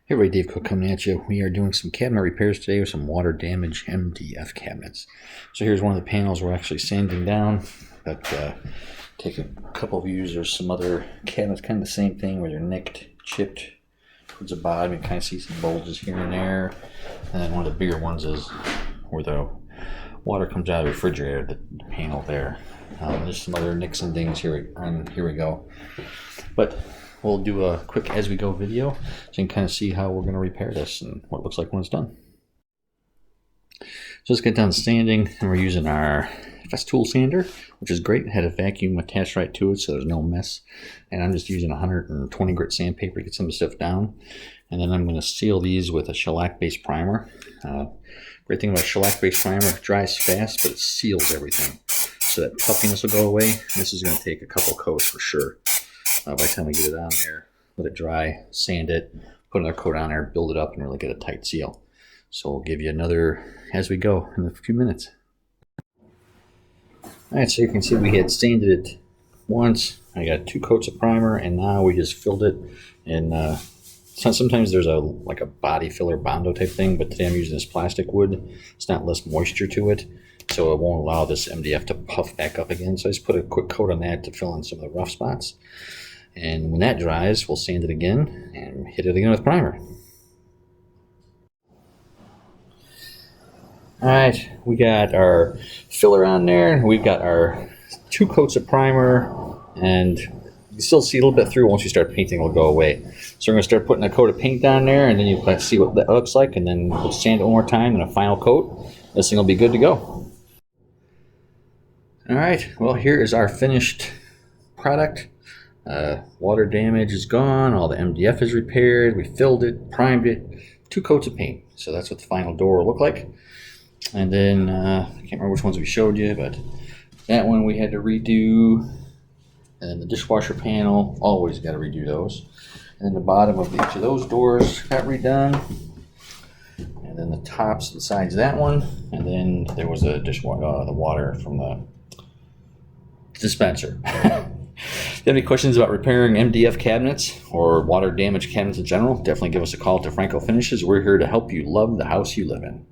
Hey everybody, Dave Cook coming at you. We are doing some cabinet repairs today with some water damage MDF cabinets. So here's one of the panels we're actually sanding down, but take a couple views. There's some other cabinets, kind of the same thing, where they're nicked, chipped towards the bottom. You can kind of see some bulges here and there. And then one of the bigger ones is where the water comes out of the refrigerator, the panel there. There's some other nicks and dings here we go. But we'll do a quick as we go video so you can kind of see how we're going to repair this and what it looks like when it's done. So let's get done sanding, and we're using our Festool sander, which is great. It had a vacuum attached right to it, so there's no mess. And I'm just using 120 grit sandpaper to get some of the stuff down. And then I'm going to seal these with a shellac-based primer. Great thing about shellac-based primer, it dries fast, but it seals everything. So that puffiness will go away. This is going to take a couple coats for sure. By the time we get it on there, let it dry, sand it, put another coat on there, build it up, and really get a tight seal. So we'll give you another as we go in a few minutes. Alright, so you can see we had sanded it once. I got 2 coats of primer, and now we just filled it. And sometimes there's like a body filler Bondo type thing, but today I'm using this plastic wood. It's not less moisture to it, so it won't allow this MDF to puff back up again. So I just put a quick coat on that to fill in some of the rough spots. And when that dries, we'll sand it again and hit it again with primer. Alright, we got our filler on there. We've got our 2 coats of primer, and you can still see a little bit through. Once you start painting, it'll go away. So we're going to start putting a coat of paint on there, and then you can see what that looks like, and then we'll sand it one more time and a final coat. This thing will be good to go. Alright, well, here is our finished product. Water damage is gone, all the MDF is repaired, we filled it, primed it, 2 coats of paint. So that's what the final door will look like. And then, I can't remember which ones we showed you, but that one we had to redo. And then the dishwasher panel, always got to redo those. And then the bottom of each of those doors got redone. And then the tops and sides of that one. And then there was a the water from the dispenser. If you have any questions about repairing MDF cabinets or water damage cabinets in general, definitely give us a call to Franco Finishes. We're here to help you love the house you live in.